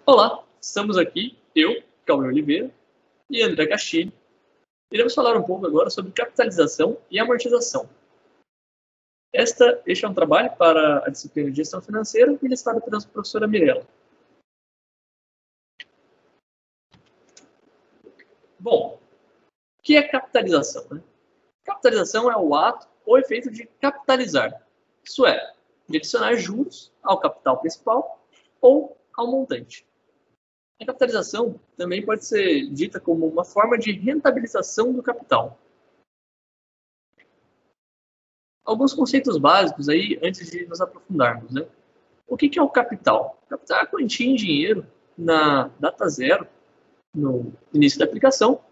Olá, estamos aqui, eu, Cauê Oliveira, e André Castilho. Iremos falar um pouco agora sobre capitalização e amortização. Este é um trabalho para a disciplina de gestão financeira ministrada pela professora Mirella. Bom, o que é capitalização? Capitalização é o ato ou efeito de capitalizar, isso é, de adicionar juros ao capital principal ou ao montante. A capitalização também pode ser dita como uma forma de rentabilização do capital. Alguns conceitos básicos aí, antes de nos aprofundarmos, né? O que é o capital? O capital é a quantia em dinheiro na data zero, no início da aplicação,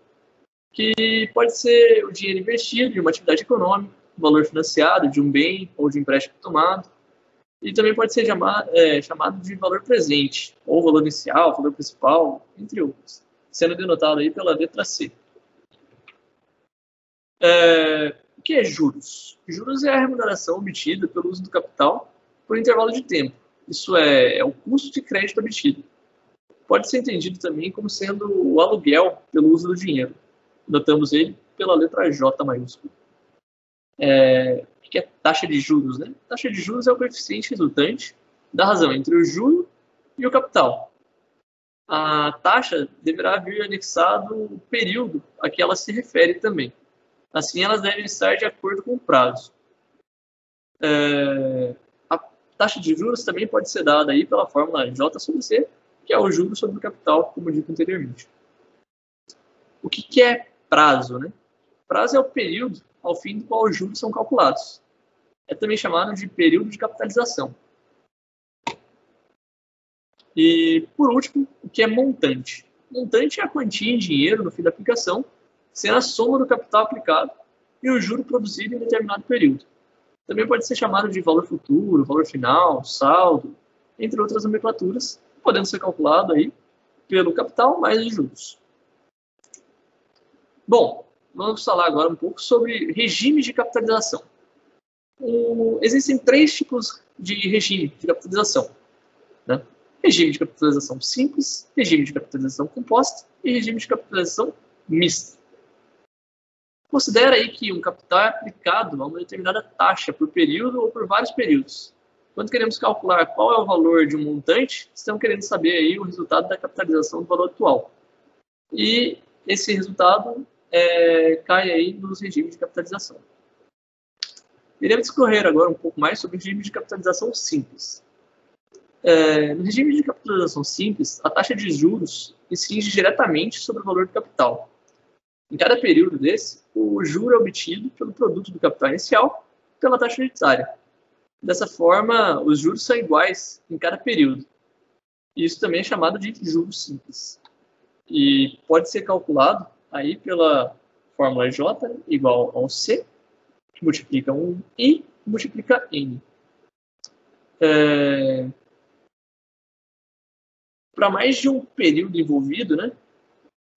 que pode ser o dinheiro investido em uma atividade econômica, o valor financiado de um bem ou de um empréstimo tomado, e também pode ser chamado de valor presente, ou valor inicial, valor principal, entre outros, sendo denotado aí pela letra C. O que é juros? Juros é a remuneração obtida pelo uso do capital por intervalo de tempo. Isso é o custo de crédito obtido. Pode ser entendido também como sendo o aluguel pelo uso do dinheiro. Notamos ele pela letra J maiúscula. O que é taxa de juros? Taxa de juros é o coeficiente resultante da razão entre o juro e o capital. A taxa deverá vir anexado o período a que ela se refere também. Assim, elas devem estar de acordo com o prazo. A taxa de juros também pode ser dada aí pela fórmula J sobre C, que é o juro sobre o capital, como dito anteriormente. O que é prazo? Prazo é o período ao fim do qual os juros são calculados. É também chamado de período de capitalização. E, por último, o que é montante? Montante é a quantia em dinheiro no fim da aplicação, sendo a soma do capital aplicado e o juro produzido em determinado período. Também pode ser chamado de valor futuro, valor final, saldo, entre outras nomenclaturas, podendo ser calculado aí pelo capital mais os juros. Bom, vamos falar agora um pouco sobre regimes de capitalização. Existem 3 tipos de regime de capitalização. Regime de capitalização simples, regime de capitalização composta e regime de capitalização mista. Considera aí que um capital é aplicado a uma determinada taxa por período ou por vários períodos. Quando queremos calcular qual é o valor de um montante, estamos querendo saber aí o resultado da capitalização do valor atual. E esse resultado cai aí nos regimes de capitalização. Iremos discorrer agora um pouco mais sobre o regime de capitalização simples. No regime de capitalização simples, a taxa de juros incide diretamente sobre o valor do capital. Em cada período desse, o juro é obtido pelo produto do capital inicial pela taxa unitária. Dessa forma, os juros são iguais em cada período. Isso também é chamado de juros simples. E pode ser calculado aí pela fórmula J igual ao C, que multiplica 1 e multiplica N. Para mais de um período envolvido,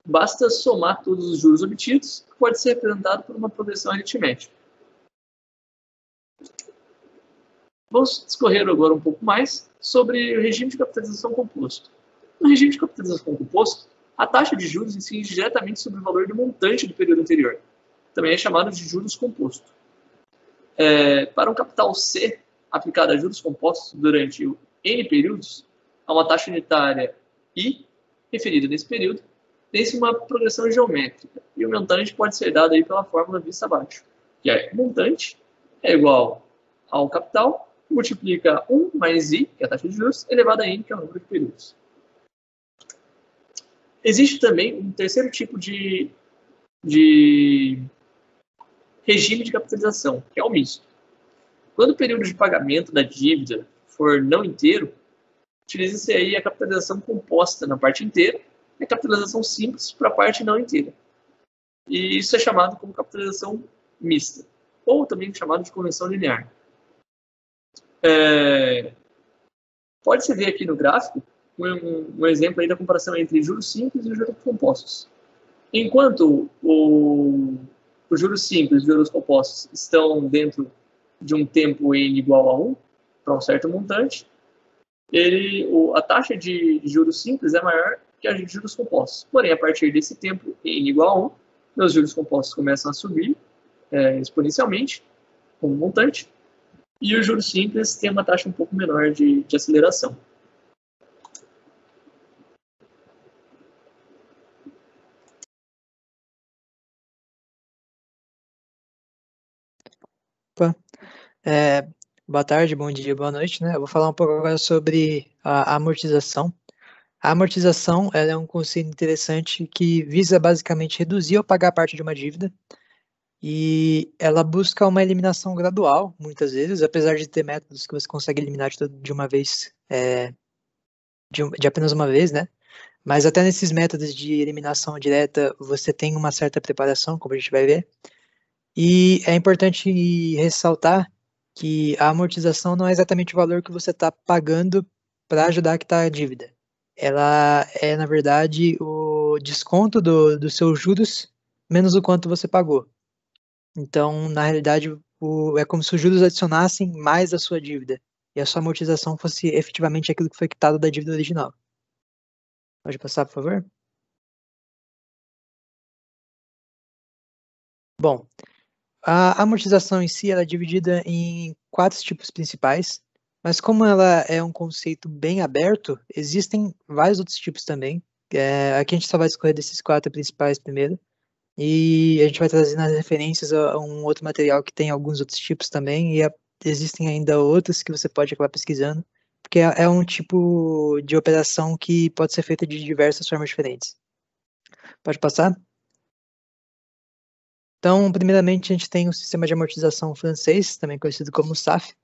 basta somar todos os juros obtidos, que pode ser representado por uma progressão aritmética. Vamos discorrer agora um pouco mais sobre o regime de capitalização composto. No regime de capitalização composto, a taxa de juros incide diretamente sobre o valor do montante do período anterior. Também é chamado de juros composto. Para um capital C aplicado a juros compostos durante N períodos, a uma taxa unitária I, referida nesse período, tem-se uma progressão geométrica, e o montante pode ser dado aí pela fórmula vista abaixo, que é montante é igual ao capital, multiplica 1 mais I, que é a taxa de juros, elevado a N, que é o número de períodos. Existe também um terceiro tipo de regime de capitalização, que é o misto. Quando o período de pagamento da dívida for não inteiro, utiliza-se aí a capitalização composta na parte inteira e a capitalização simples para a parte não inteira. E isso é chamado como capitalização mista, ou também chamado de convenção linear. Pode-se ver aqui no gráfico um exemplo aí da comparação entre juros simples e juros compostos. Enquanto os juros simples e os juros compostos estão dentro de um tempo n igual a 1, para um certo montante, a taxa de juros simples é maior que a de juros compostos. Porém, a partir desse tempo, n igual a 1, meus juros compostos começam a subir exponencialmente, como montante, e os juros simples têm uma taxa um pouco menor de aceleração. Opa. Boa tarde, bom dia, boa noite, né? Eu vou falar um pouco agora sobre a amortização. A amortização, ela é um conceito interessante que visa basicamente reduzir ou pagar parte de uma dívida, e ela busca uma eliminação gradual, muitas vezes, apesar de ter métodos que você consegue eliminar de uma vez, de apenas uma vez, né? Mas até nesses métodos de eliminação direta, você tem uma certa preparação, como a gente vai ver. E é importante ressaltar que a amortização não é exatamente o valor que você está pagando para ajudar a quitar a dívida. Ela é, na verdade, o desconto dos seus juros menos o quanto você pagou. Então, na realidade, é como se os juros adicionassem mais a sua dívida e a sua amortização fosse efetivamente aquilo que foi quitado da dívida original. Pode passar, por favor? Bom, a amortização em si ela é dividida em 4 tipos principais, mas como ela é um conceito bem aberto, existem vários outros tipos também. Aqui a gente só vai escolher desses 4 principais primeiro, e a gente vai trazer nas referências a um outro material que tem alguns outros tipos também, e existem ainda outros que você pode acabar pesquisando, porque é um tipo de operação que pode ser feita de diversas formas diferentes. Pode passar? Então, primeiramente, a gente tem o sistema de amortização francês, também conhecido como SAF.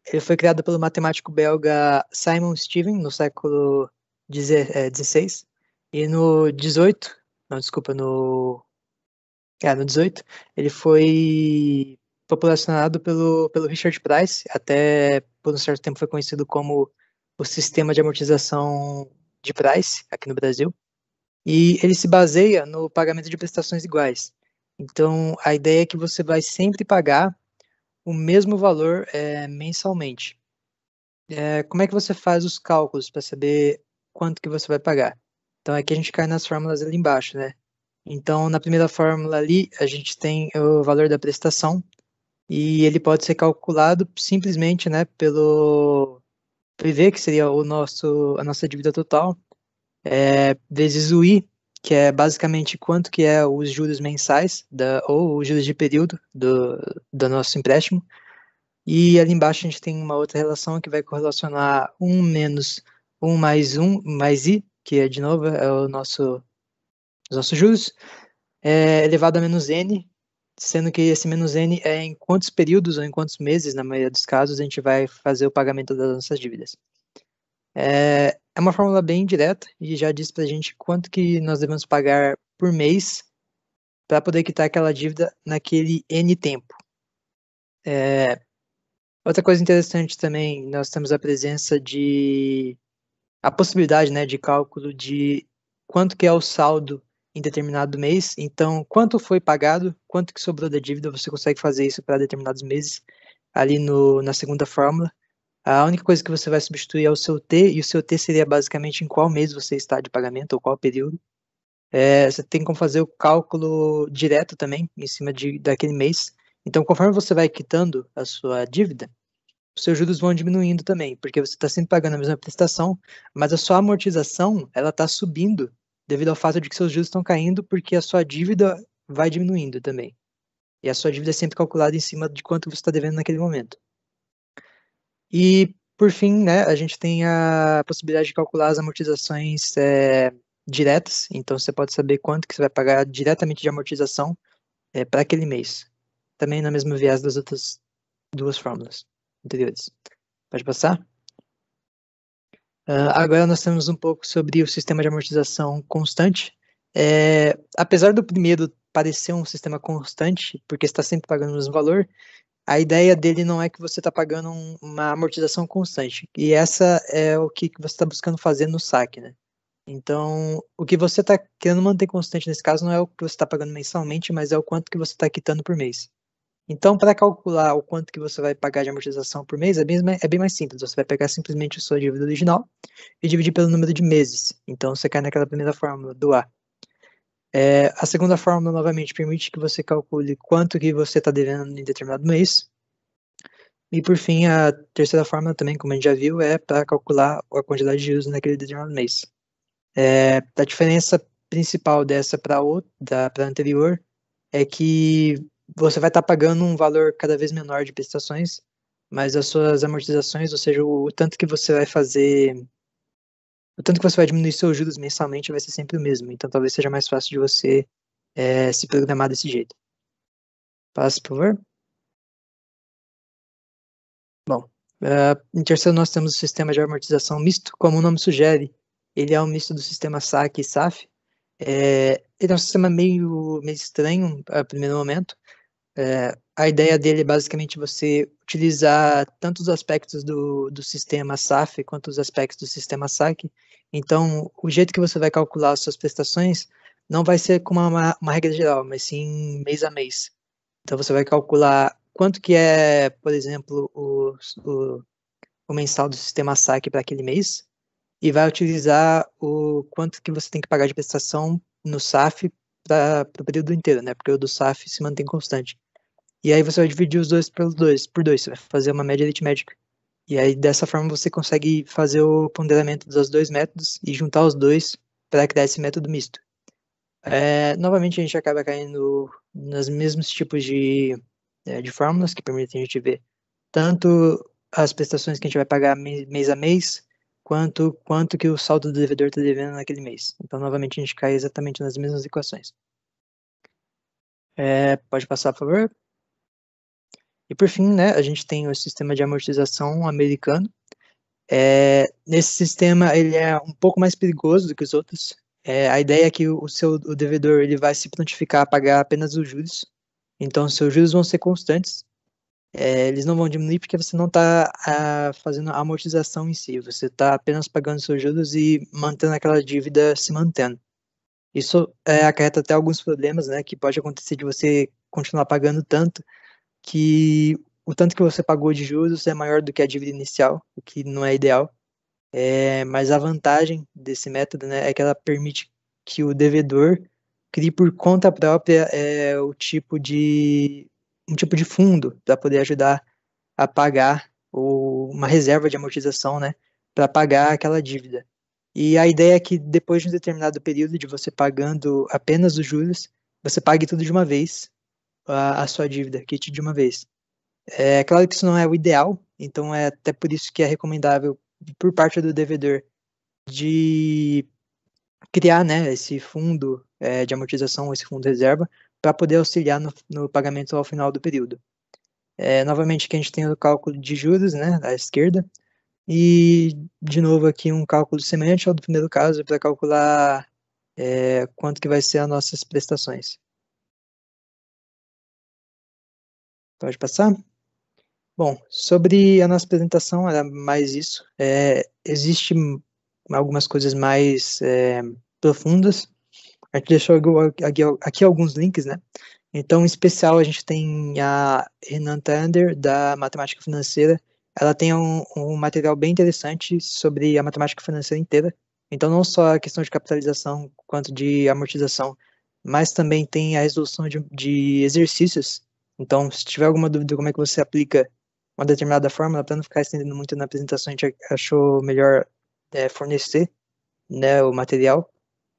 Ele foi criado pelo matemático belga Simon Stevin no século XVI. E no 18, não, desculpa, no 18, ele foi populacionado pelo Richard Price, até por um certo tempo foi conhecido como o sistema de amortização de Price, aqui no Brasil. E ele se baseia no pagamento de prestações iguais. Então, a ideia é que você vai sempre pagar o mesmo valor mensalmente. Como é que você faz os cálculos para saber quanto que você vai pagar? Então, aqui a gente cai nas fórmulas ali embaixo, né? Então, na primeira fórmula ali, a gente tem o valor da prestação, e ele pode ser calculado simplesmente, né, pelo PV, que seria a nossa dívida total, vezes o I, que é basicamente quanto que é os juros mensais, ou os juros de período do nosso empréstimo. E ali embaixo a gente tem uma outra relação que vai correlacionar 1 menos 1 mais I, que é, de novo, os nossos juros, elevado a menos N, sendo que esse menos N é em quantos períodos ou em quantos meses, na maioria dos casos, a gente vai fazer o pagamento das nossas dívidas. É uma fórmula bem direta e já diz pra gente quanto que nós devemos pagar por mês para poder quitar aquela dívida naquele N tempo. Outra coisa interessante também, nós temos a possibilidade, né, de cálculo de quanto que é o saldo em determinado mês. Então, quanto foi pagado, quanto que sobrou da dívida, você consegue fazer isso para determinados meses ali na segunda fórmula. A única coisa que você vai substituir é o seu T, e o seu T seria basicamente em qual mês você está de pagamento, ou qual período. Você tem como fazer o cálculo direto também, em cima daquele mês. Então, conforme você vai quitando a sua dívida, os seus juros vão diminuindo também, porque você está sempre pagando a mesma prestação, mas a sua amortização, ela está subindo, devido ao fato de que seus juros estão caindo, porque a sua dívida vai diminuindo também. E a sua dívida é sempre calculada em cima de quanto você está devendo naquele momento. E, por fim, né, a gente tem a possibilidade de calcular as amortizações diretas, então você pode saber quanto que você vai pagar diretamente de amortização para aquele mês. Também na mesma viés das outras 2 fórmulas anteriores. Pode passar? Agora nós temos um pouco sobre o sistema de amortização constante. Apesar do primeiro parecer um sistema constante, porque você está sempre pagando o mesmo valor, a ideia dele não é que você está pagando uma amortização constante. E essa é o que você está buscando fazer no saque, né? Então, o que você está querendo manter constante nesse caso não é o que você está pagando mensalmente, mas é o quanto que você está quitando por mês. Então, para calcular o quanto que você vai pagar de amortização por mês, é bem mais simples. Você vai pegar simplesmente a sua dívida original e dividir pelo número de meses. Então, você cai naquela primeira fórmula do A. A segunda fórmula, novamente, permite que você calcule quanto que você está devendo em determinado mês. E, por fim, a terceira fórmula também, como a gente já viu, é para calcular a quantidade de juros naquele determinado mês. A diferença principal dessa para a anterior é que você vai estar pagando um valor cada vez menor de prestações, mas as suas amortizações, ou seja, o tanto que você vai fazer, o tanto que você vai diminuir seus juros mensalmente vai ser sempre o mesmo. Então talvez seja mais fácil de você se programar desse jeito. Passa, por favor. Bom, em terceiro nós temos o sistema de amortização misto, como o nome sugere, ele é um misto do sistema SAC e SAF. Ele é um sistema meio estranho a primeiro momento. A ideia dele é basicamente você utilizar tanto os aspectos do sistema SAF quanto os aspectos do sistema SAC. Então, o jeito que você vai calcular as suas prestações não vai ser com uma regra geral, mas sim mês a mês. Então, você vai calcular quanto que é, por exemplo, o mensal do sistema SAC para aquele mês e vai utilizar o quanto que você tem que pagar de prestação no SAF para o período inteiro, né? Porque o do SAF se mantém constante. E aí você vai dividir os dois por dois, você vai fazer uma média aritmética. E aí dessa forma você consegue fazer o ponderamento dos dois métodos e juntar os dois para criar esse método misto. Novamente a gente acaba caindo nos mesmos tipos de fórmulas que permitem a gente ver tanto as prestações que a gente vai pagar mês a mês, quanto que o saldo do devedor está devendo naquele mês. Então novamente a gente cai exatamente nas mesmas equações. Pode passar, por favor. E por fim, né, a gente tem o sistema de amortização americano. Nesse sistema, ele é um pouco mais perigoso do que os outros. A ideia é que o devedor ele vai se prontificar a pagar apenas os juros. Então, seus juros vão ser constantes. Eles não vão diminuir porque você não está fazendo a amortização em si. Você está apenas pagando seus juros e mantendo aquela dívida se mantendo. Isso acarreta até alguns problemas, né, que pode acontecer de você continuar pagando tanto que o tanto que você pagou de juros é maior do que a dívida inicial, o que não é ideal. Mas a vantagem desse método, né, é que ela permite que o devedor crie por conta própria um tipo de fundo para poder ajudar a pagar ou uma reserva de amortização, né, para pagar aquela dívida. E a ideia é que depois de um determinado período de você pagando apenas os juros, você pague tudo de uma vez, a sua dívida, quite de uma vez. É claro que isso não é o ideal, então é até por isso que é recomendável, por parte do devedor, de criar, né, esse fundo de amortização, esse fundo de reserva, para poder auxiliar no pagamento ao final do período. Novamente, aqui a gente tem o cálculo de juros, né, à esquerda, e, de novo, aqui um cálculo semelhante ao do primeiro caso, para calcular quanto que vai ser as nossas prestações. Pode passar? Bom, sobre a nossa apresentação, era mais isso. Existe algumas coisas mais profundas. A gente deixou aqui alguns links, né? Então, em especial, a gente tem a Renan Tander, da Matemática Financeira. Ela tem um material bem interessante sobre a matemática financeira inteira. Então, não só a questão de capitalização, quanto de amortização, mas também tem a resolução de exercícios. Então, se tiver alguma dúvida como é que você aplica uma determinada fórmula, para não ficar estendendo muito na apresentação, a gente achou melhor fornecer, né, o material,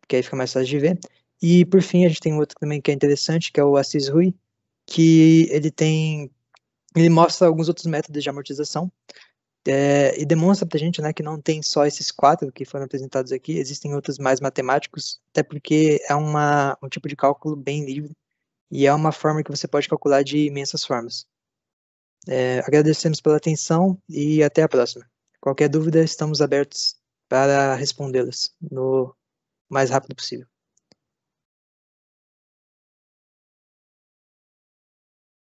que aí fica mais fácil de ver. E, por fim, a gente tem outro também que é interessante, que é o Assis Rui, que ele mostra alguns outros métodos de amortização e demonstra pra gente, né, que não tem só esses 4 que foram apresentados aqui, existem outros mais matemáticos, até porque é um tipo de cálculo bem livre e é uma forma que você pode calcular de imensas formas. Agradecemos pela atenção e até a próxima. Qualquer dúvida, estamos abertos para respondê-las no mais rápido possível.